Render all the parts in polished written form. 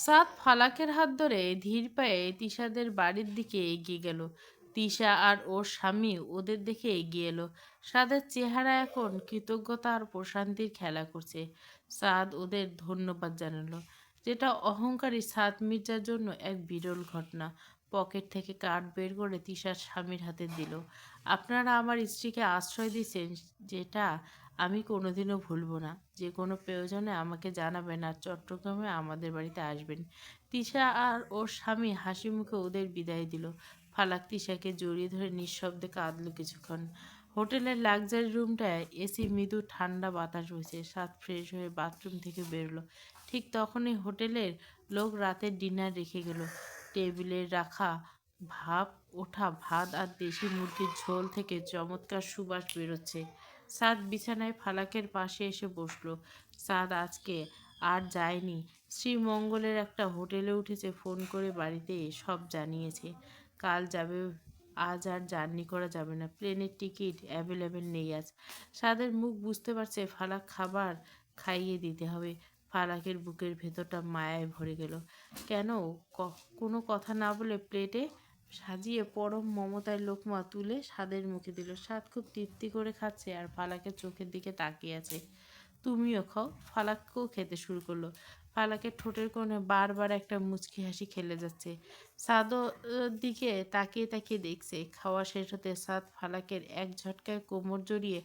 সাদ ফালাকের হাত ধরে ধীর পায়ে তিশাদের বাড়ির দিকে এগিয়ে গেল। তিশা আর ওর স্বামী ওদের দেখে এগিয়ে এলো। সাদের চেহারা এখন কৃতজ্ঞতা আর প্রশান্তির খেলা করছে। সাদ ওদের ধন্যবাদ জানালো, যেটা অহংকারী সাদ মির্জার জন্য এক বিরল ঘটনা। পকেট থেকে কার্ড বের করে তিশার স্বামীর হাতে দিল। আপনারা আমার স্ত্রীকে আশ্রয় দিয়েছেন, যেটা আমি কোনোদিনও ভুলবো না। যে কোনো প্রয়োজনে আমাকে জানাবেন আর চট্টগ্রামে আমাদের বাড়িতে আসবেন। তিশা আর ওর স্বামী হাসি মুখে ওদের বিদায় দিল। ফালাক তিশাকে জড়িয়ে ধরে নিঃশব্দে কাঁদল কিছুক্ষণ। হোটেলের লাক্সারি রুমটায় এসি মৃদু ঠান্ডা বাতাস বইছে। সাত ফ্রেশ হয়ে বাথরুম থেকে বেরোলো। ঠিক তখনই হোটেলের লোক রাতের ডিনার রেখে গেল। টেবিলে রাখা ভাপ ওঠা ভাত আর দেশি মুরগির ঝোল থেকে চমৎকার সুবাস বেরোচ্ছে। সাদ বিছানায় ফালাকের পাশে এসে বসলো। সাদ আজকে আর যায়নি। শ্রীমঙ্গলের একটা হোটেলে উঠেছে, ফোন করে বাড়িতে সব জানিয়েছে। কাল যাবে, আজ আর জার্নি করা যাবে না। প্লেনের টিকিট অ্যাভেলেবেল নেই আজ। সাদের মুখ বুঝতে পারছে ফালাক খাবার খাইয়ে দিতে হবে। ফালাকের বুকের ভেতরটা মায়ায় ভরে গেল। কেন কোনো কথা না বলে প্লেটে সাজিয়ে পরম মমতায় লোকমা তুলে সাদের মুখে দিল। সাদ খুব তৃপ্তি করে খাচ্ছে আর ফালাকের চোখের দিকে তাকিয়ে আছে। তুমিও খাও। ফালাককেও খেতে শুরু করলো। ফালাকের ঠোঁটের কোণে বারবার একটা মুচকি হাসি খেলে যাচ্ছে। সাদও দিকে তাকিয়ে তাকিয়ে দেখছে। খাওয়া শেষ হতে সাদ ফালাকের এক ঝটকায় কোমর জড়িয়ে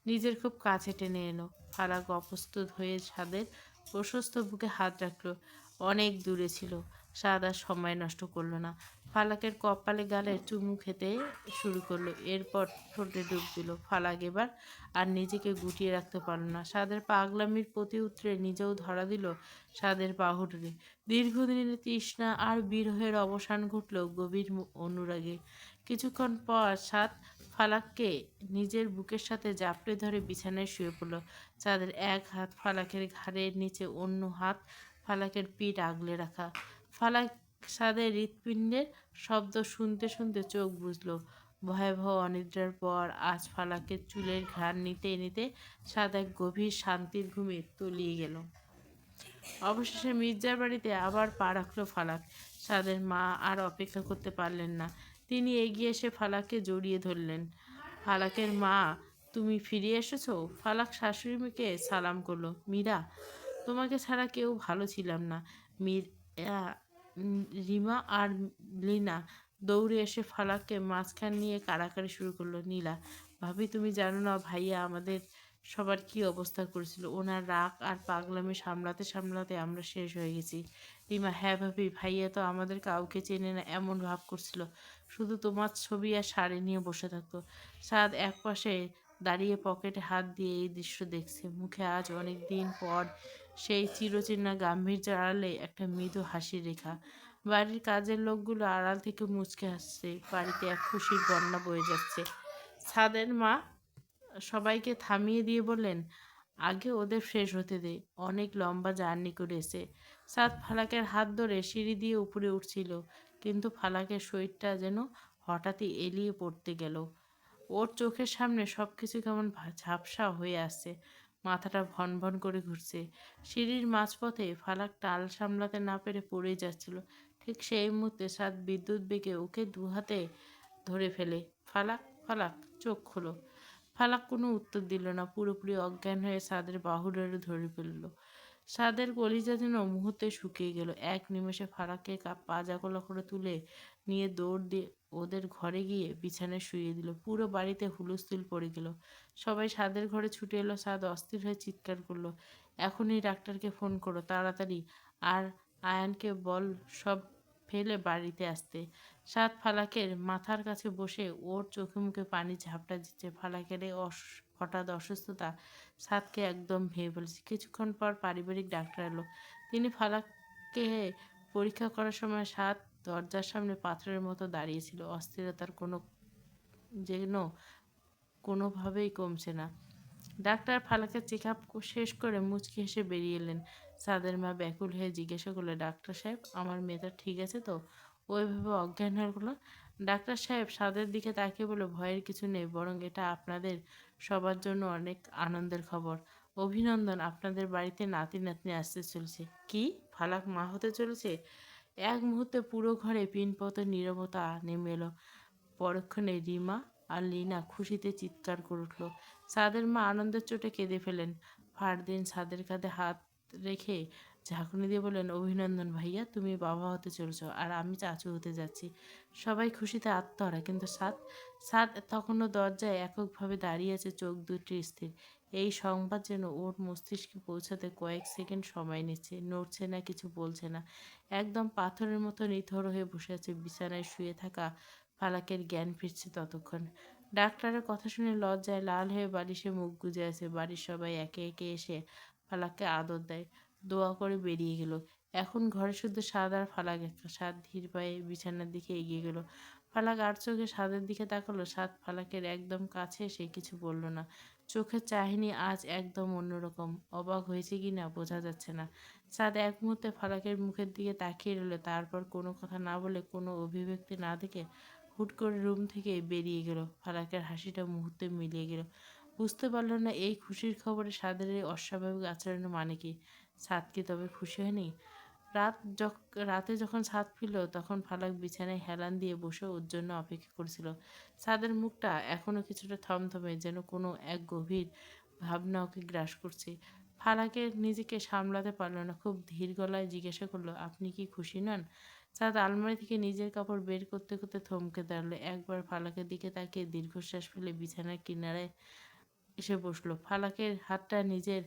নিজের খুব কাছে টেনে এলো। ফালাক অপ্রস্তুত হয়ে সাদের প্রশস্ত বুকে হাত রাখলো। অনেক দূরে ছিল। সাদ আর সময় নষ্ট করলো না। ফালাকের কপালে গালে চুমু খেতে শুরু করলো। এরপর ঠোঁটে ডুব দিল। ফালাক এবার আর নিজেকে গুটিয়ে রাখতে পারল না। সাদের পাগলামির প্রতি উতরে নিজেও ধরা দিল সাদের বাহুডোরে। দীর্ঘদিনের তৃষ্ণা আর বিরহের অবসান ঘটল গভীর অনুরাগে। কিছুক্ষণ পর সাদ ফালাককে নিজের বুকের সাথে জাপটে ধরে বিছানায় শুয়ে পড়ল। চাঁদের এক হাত ফালাকের ঘাড়ের নিচে, অন্য হাত ফালাকের পিঠ আগলে রাখা। ফালাক সাদের হৃৎপিণ্ডের শব্দ শুনতে শুনতে চোখ বুজল। ভয়াবহ অনিদ্রার পর আজ ফালাকের চুলের ঘ্রাণ নিতে নিতে সাদ এক গভীর শান্তির ঘুমে তলিয়ে গেল। অবশেষে মির্জার বাড়িতে আবার পা রাখল ফালাক। সাদের মা আর অপেক্ষা করতে পারলেন না। তিনি এগিয়ে এসে ফালাককে জড়িয়ে ধরলেন। ফালাকের মা, তুমি ফিরে এসেছো? ফালাক শাশুড়ি মেয়েকে সালাম করলো। মীরা, তোমাকে ছাড়া কেউ ভালো ছিলাম না। মীর রিমা আর লিনা দৌড়ে এসে ফালাককে মাঝখান নিয়ে কাড়াকাড়ি শুরু করলো। নীলা, ভাবি তুমি জানো না ভাইয়া আমাদের সবার কি অবস্থা করেছিল। ওনার রাগ আর পাগলামি সামলাতে সামলাতে আমরা শেষ হয়ে গেছি। রিমা, হ্যাঁ ভাবি, ভাইয়া তো আমাদের কাউকে চেনে না এমন ভাব করছিল, শুধু তোমার ছবি আর শাড়ি নিয়ে বসে থাকতো। সাদ একপাশে দাঁড়িয়ে পকেটে হাত দিয়ে এই দৃশ্য দেখছে। মুখে আজ অনেক দিন পর সেই চিরচেনা গাম্ভীর্য আড়ালে একটা মৃদু হাসির রেখা। বাড়ির কাজের লোকগুলো আড়াল থেকে মুচকে হাসছে। বাড়িতে এক খুশির বন্যা বয়ে যাচ্ছে। সাদের মা সবাইকে থামিয়ে দিয়ে বললেন, আগে ওদের ফ্রেশ হতে দে, অনেক লম্বা জার্নি করে এসে। সাদ ফালাকের হাত ধরে সিঁড়ি দিয়ে উপরে উঠছিল, কিন্তু ফালাকের শরীরটা যেন হঠাৎই এলিয়ে পড়তে গেল। ওর চোখের সামনে সব কিছু কেমন ঝাপসা হয়ে আসছে। মাথাটা ভন ভন করে ঘুরছে। সিঁড়ির মাঝপথে ফালাক টাল সামলাতে না পেরে পড়ে যাচ্ছিল। ঠিক সেই মুহূর্তে সাদ বিদ্যুৎ বেগে ওকে দুহাতে ধরে ফেলে। ফালাক, ফালাক, চোখ খোলো। ফালাক কোনো উত্তর দিল না। পুরোপুরি অজ্ঞান হয়ে সাদের বাহুডোরে ধরে ফেলল। সাদের কলিজা যেন মুহূর্তে শুকিয়ে গেল। এক নিমেষে ফালাককে পাজাগোলা করে তুলে নিয়ে দৌড় দিয়ে ওদের ঘরে গিয়ে বিছানায় শুইয়ে দিল। পুরো বাড়িতে হুলস্থুল পড়ে গেল। সবাই সাদের ঘরে ছুটে এলো। সাদ অস্থির হয়ে চিৎকার করলো, এখনই ডাক্তারকে ফোন করো, তাড়াতাড়ি। আর আয়ানকে বল সব ফেলে বাড়িতে আসতে। সাদ ফালাকের মাথার কাছে বসে ওর চোখে মুখে পানি ঝাপটা দিচ্ছে। ফালাকের এই হঠাৎ অসুস্থতা সাদকে একদম ভেঙে ফেলেছে। কিছুক্ষণ পর পারিবারিক ডাক্তার এলো। তিনি ফালাককে পরীক্ষা করার সময় সাদ দরজার সামনে পাথরের মতো দাঁড়িয়েছিল। অস্থিরতার যেন কোনোভাবেই কমছে না। ডাক্তার ফালাকের চেক আপ শেষ করে মুচকি হেসে বেরিয়ে এলেন। সাদের মা ব্যাকুল হয়ে জিজ্ঞাসা করলো, ডাক্তার সাহেব, আমার মেয়েটা ঠিক আছে তো? ওইভাবে অজ্ঞান হয়ে গেল। ডাক্তার সাহেব সাদের দিকে তাকিয়ে বলল, ভয়ের কিছু নেই, বরং এটা আপনাদের সবার জন্য অনেক আনন্দের খবর। অভিনন্দন, আপনাদের বাড়িতে নাতি নাতনি আসতে চলেছে। কি? ফালাক মা হতে চলেছে? এক মুহূর্তে পুরো ঘরে পিনপত নীরবতা নেমে এলো। পরক্ষণে রিমা আর লিনা খুশিতে চিৎকার করে উঠল। সাদের মা আনন্দের চোটে কেঁদে ফেলেন। ফারদিন সাদের কাঁধে হাত রেখে ঝাঁকুনি দিয়ে বললেন, অভিনন্দন ভাইয়া, তুমি বাবা হতে চলেছ আর আমি চাচু হতে যাচ্ছি। সবাই খুশিতে আত্মহারা, কিন্তু সাদ সাদ তখনও দরজায় এককভাবে দাঁড়িয়ে আছে, চোখ দুটি স্থির। এই সংবাদ যেন ওর মস্তিষ্কে পৌঁছাতে কয়েক সেকেন্ড সময় নিচ্ছে। নড়ছে না, কিছু বলছে না, একদম পাথরের মতো নিথর হয়ে বসে আছে। বিছানায় শুয়ে থাকা ফালাকের জ্ঞান ফিরছে ততক্ষণ। ডাক্তারের কথা শুনে লজ্জায় লাল হয়ে বালিশে মুখ গুজে আছে। বাড়ির সবাই একে একে এসে ফালাককে আদর দেয়, দোয়া করে বেরিয়ে গেল। এখন ঘরে শুধু সাদ আর ফালাক একা। সাদ ধীর পায়ে বিছানার দিকে এগিয়ে গেল। ফালাক আর চোখে সাদের দিকে তাকালো। সাদ ফালাকের একদম কাছে এসে কিছু বলল না। চোখের চাহনি আজ একদম অন্যরকম। অবাক হয়েছে কি না বোঝা যাচ্ছে না। সাদ এক মুহূর্তে ফালাকের মুখের দিকে তাকিয়ে রইল, তারপর কোনো কথা না বলে, কোনো অভিব্যক্তি না দেখে হুট করে রুম থেকে বেরিয়ে গেল। ফালাকের হাসিটা মুহূর্তে মিলিয়ে গেল। বুঝতে পারল না এই খুশির খবরে সাদের এই অস্বাভাবিক আচরণের মানে কি। সাদ কি তবে খুশি হয়নি? রাতে যখন ছাদ ফিরল তখন ফালাক বিছানায় হেলান দিয়ে বসে ওর জন্য অপেক্ষা করছিল। ছাদের মুখটা এখনো কিছুটা থমথমে, যেন কোনো এক গভীর ভাবনা ওকে গ্রাস করছে। ফালাকে নিজেকে সামলাতে পারল না, খুব ধীর গলায় জিজ্ঞাসা করলো, আপনি কি খুশি নন? ছাদ আলমারি থেকে নিজের কাপড় বের করতে করতে থমকে দাঁড়ালো। একবার ফালাকের দিকে তাকিয়ে দীর্ঘশ্বাস ফেলে বিছানার কিনারায় এসে বসলো। ফালাকের হাতটা নিজের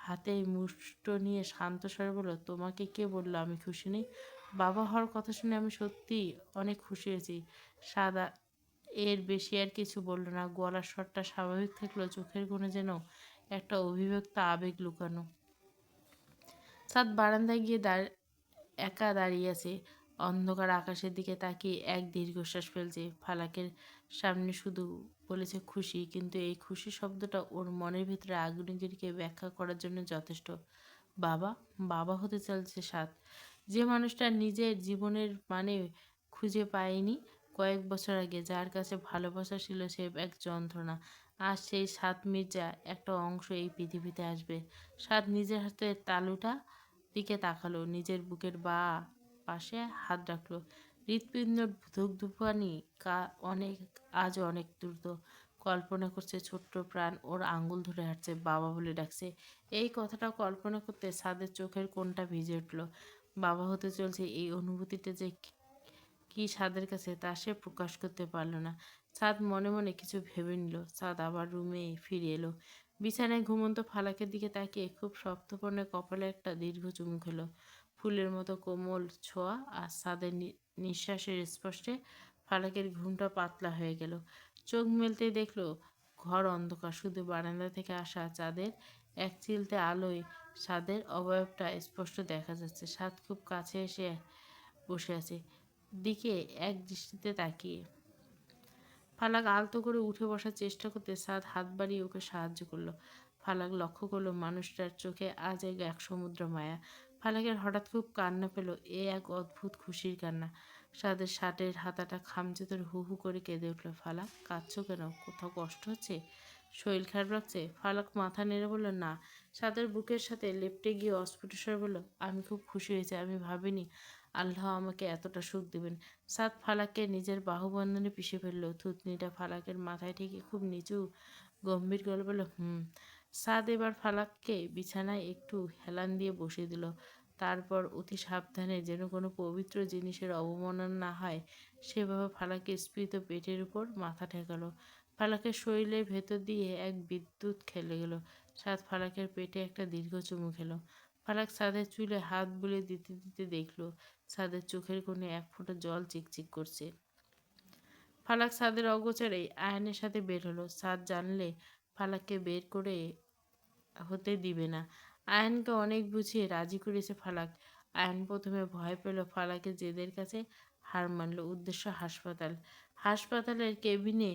হাতে মুষ্ট নিয়ে শান্ত স্বরে বলল, তোমাকে কে বললো আমি খুশি নেই? বাবা হওয়ার কথা শুনে আমি সত্যি অনেক খুশি হয়েছি। সাদা এর বেশি আর কিছু বলল না। গলার স্বরটা স্বাভাবিক থাকলেও চোখের কোণে যেন একটা অভিব্যক্ত আবেগ লুকানো। সাদ বারান্দায় গিয়ে একা দাঁড়িয়ে আছে, অন্ধকার আকাশের দিকে তাকিয়ে এক দীর্ঘশ্বাস ফেলছে। ফালাকের সামনে শুধু বলেছে খুশি, কিন্তু এই খুশি শব্দটা ওর মনের ভিতরে আগুনগিরিকে ব্যাখ্যা করার জন্য যথেষ্ট। বাবা, বাবা হতে চলছে সাদ। যে মানুষটা নিজের জীবনের মানে খুঁজে পায়নি কয়েক বছর আগে, যার কাছে ভালোবাসা ছিল সে এক যন্ত্রণা, আজ সেই সাদ মির্জা একটা অংশ এই পৃথিবীতে আসবে। সাদ নিজের হাতে তালুটা দিকে তাকালো, নিজের বুকের পাশে হাত রাখলো। হৃৎপিণ্ড ধুকধুকানি অনেক, আজ অনেক দ্রুত। কল্পনা করছে ছোট্ট প্রাণ ওর আঙ্গুল ধরে হাঁটছে, বাবা বলে ডাকছে। এই কথাটা কল্পনা করতে সাদের চোখের কোণটা ভিজে উঠল। বাবা হতে চলছে, এই অনুভূতিটা যে কি সাদের কাছে তা সে প্রকাশ করতে পারল না। সাদ মনে মনে কিছু ভেবে নিল। সাদ আবার রুমে ফিরে এলো। বিছানায় ঘুমন্ত ফালাকের দিকে তাকিয়ে খুব শক্তপণে কপালে একটা দীর্ঘ চুমু খেলো। ফুলের মতো কোমল ছোঁয়া আর সাদের নিঃশ্বাসের স্পর্শে ফালাকের ঘুমটা পাতলা হয়ে গেল। চোখ মেলতেই দেখলো ঘর অন্ধকার, শুধু বারান্দা থেকে আসা চাঁদের এক চিলতে আলোয় সাদের অবয়বটা স্পষ্ট দেখা যাচ্ছে। সাদ খুব কাছে এসে বসে আছে, দিকে এক দৃষ্টিতে তাকিয়ে। ফালাক আলতো করে উঠে বসার চেষ্টা করতে সাদ হাত বাড়িয়ে ওকে সাহায্য করলো। ফালাক লক্ষ্য করলো মানুষটার চোখে আজ এক সমুদ্র মায়া। ফালাকের হঠাৎ খুব কান্না পেল, এ এক অদ্ভুত খুশির কান্না। সাদের শার্টের হাতাটা খামচে ধরে হু হু করে কেঁদে উঠল। ফালাক, কাঁদছো কেন? কোথাও কষ্ট হচ্ছে? শরীর খারাপ লাগছে? ফালাক মাথা নেড়ে বলল, না। সাদের বুকের সাথে লেপ্টে গিয়ে অস্ফুট স্বরে বলল, আমি খুব খুশি হয়েছি, আমি ভাবিনি আল্লাহ আমাকে এতটা সুখ দেবেন। সাদ ফালাককে নিজের বাহুবন্ধনে পিষে ফেলল। থুতনিটা ফালাকের মাথায় ঠেকে খুব নিচু গম্ভীর গলা বলল, হুম। সাদ এবার ফালাককে বিছানায় একটু হেলান দিয়ে বসিয়ে দিল। তারপর অতি সাবধানে, যেন কোনো পবিত্র জিনিসের অবমাননা না হয় সেভাবে ফালাকে স্ফীত পেটের উপর মাথা ঠেকালো। ফালাকের শরীরের ভেতর দিয়ে এক বিদ্যুৎ খেলে গেল। সাদ ফালাকের পেটে একটা দীর্ঘ চুমু খেলো। ফালাক সাদের চুলে হাত বুলিয়ে দিতে দিতে দেখল সাদের চোখের কোণে এক ফোঁটা জল চিকচিক করছে। ফালাক সাদের অগোচরে আয়নের সাথে বের হলো। সাদ জানলে ফালাককে বের করে হতে দিবে না। আয়নকে অনেক বুঝিয়ে রাজি করেছে ফালাক। আয়ন প্রথমে ভয় পেল, ফালাকের জেদের কাছে হার মানল। উদ্দেশ্য হাসপাতাল। হাসপাতালের কেবিনে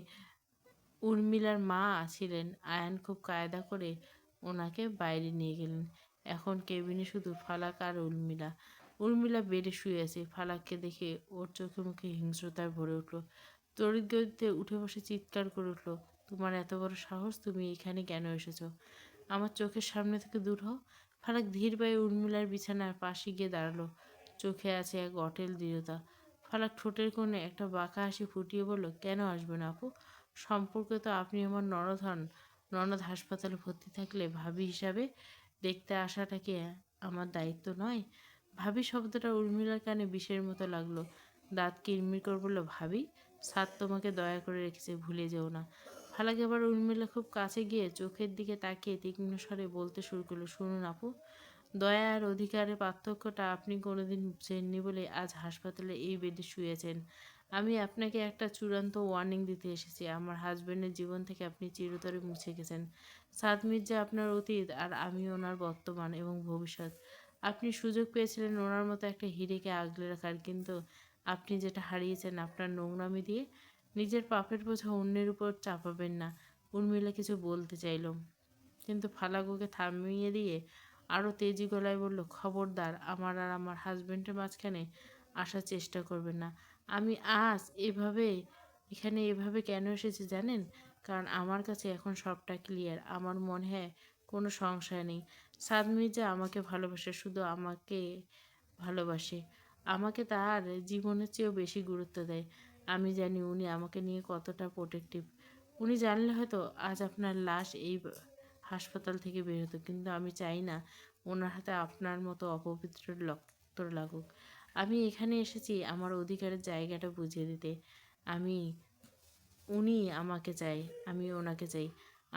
উর্মিলার মা ছিলেন। আয়ান খুব কায়দা করে ওনাকে বাইরে নিয়ে গেলেন। এখন কেবিনে শুধু ফালাক আর উর্মিলা। উর্মিলা বেডে শুয়ে আছে। ফালাককে দেখে ওর চোখে মুখে হিংস্রতায় ভরে উঠল। তড়িৎ গতিতে উঠে বসে চিৎকার করে উঠল, তোমার এত বড় সাহস, তুমি এখানে কেন এসেছো? আমার চোখের সামনে থেকে দূর হও। ফারাক ধীর পায়ে উর্মিলার বিছানার পাশে গিয়ে দাঁড়ালো। চোখে আছে এক অটেল দৃঢ়তা। ফারাক ঠোঁটের কোণে একটা বাঁকা হাসি ফুটিয়ে বলল, কেন আসবেন আপু? সম্পর্কে তো আপনি আমার ননদ হন। ননদ হাসপাতালে ভর্তি থাকলে ভাবি হিসাবে দেখতে আসাটা কি আমার দায়িত্ব নয়? ভাবি শব্দটা উর্মিলার কানে বিষের মতো লাগলো। দাঁত কিরমির করে বলল, ভাবি? স্যার তোমাকে দয়া করে রেখেছে, ভুলে যেও না। ফালাক এবার উর্মিলা খুব কাছে গিয়ে চোখের দিকে তাকিয়ে তীক্ষ্ণ স্বরে বলতে শুরু করলো, শুনুন আপু, দয়া আর অধিকারের পার্থক্যটা আপনি কোনোদিন বুঝেননি বলে আজ হাসপাতালে এই বেডে শুয়েছেন। আমি আপনাকে একটা চূড়ান্ত ওয়ার্নিং দিতে এসেছি। আমার হাজবেন্ডের জীবন থেকে আপনি চিরতরে মুছে গেছেন। সাদ মির্জা আপনার অতীত আর আমি ওনার বর্তমান এবং ভবিষ্যৎ। আপনি সুযোগ পেয়েছিলেন ওনার মতো একটা হিরেকে আগলে রাখার, কিন্তু আপনি যেটা হারিয়েছেন আপনার নোংরামি দিয়ে। নিজের পাপের বোঝা অন্যের উপর চাপাবেন না। উর্মিলা কিছু বলতে চাইল, কিন্তু ফালাক ওকে থামিয়ে দিয়ে আরও তেজি গলায় বলল, খবরদার আমার আর আমার হাজবেন্ডের মাঝখানে আসার চেষ্টা করবেন না। আমি আজ এখানে এভাবে কেন এসেছি জানেন? কারণ আমার কাছে এখন সবটা ক্লিয়ার। আমার মনে হয় কোনো সংশয় নেই। সাদ মির্জা আমাকে ভালোবাসে, শুধু আমাকে ভালোবাসে। আমাকে তার জীবনের চেয়েও বেশি গুরুত্ব দেয়। আমি জানি উনি আমাকে নিয়ে কতটা প্রোটেক্টিভ। উনি জানলে হয়তো আজ আপনার লাশ এই হাসপাতাল থেকে বের হতো, কিন্তু আমি চাই না ওনার হাতে আপনার মতো অপবিত্র রক্ত লাগুক। আমি এখানে এসেছি আমার অধিকারের জায়গাটা বুঝিয়ে দিতে। আমি উনি আমাকে চাই, আমি ওনাকে চাই।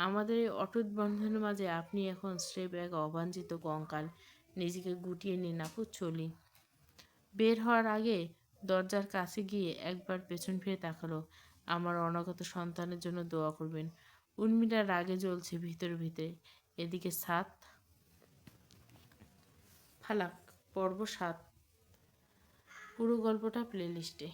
আমাদের এই অটুট বন্ধনের মাঝে আপনি এখন স্রেফ এক অবাঞ্ছিত কঙ্কাল। নিজেকে গুটিয়ে নিন আপু, চলি। বের হওয়ার আগে দরজার কাছে গিয়ে একবার পেছন ফিরে তাকালো। আমার অনাগত সন্তানের জন্য দোয়া করবেন। উর্মিলা রাগে জ্বলছে ভিতরে ভিতরে। এদিকে সাত ফালাক পর্ব 7। পুরো গল্পটা প্লেলিস্টে।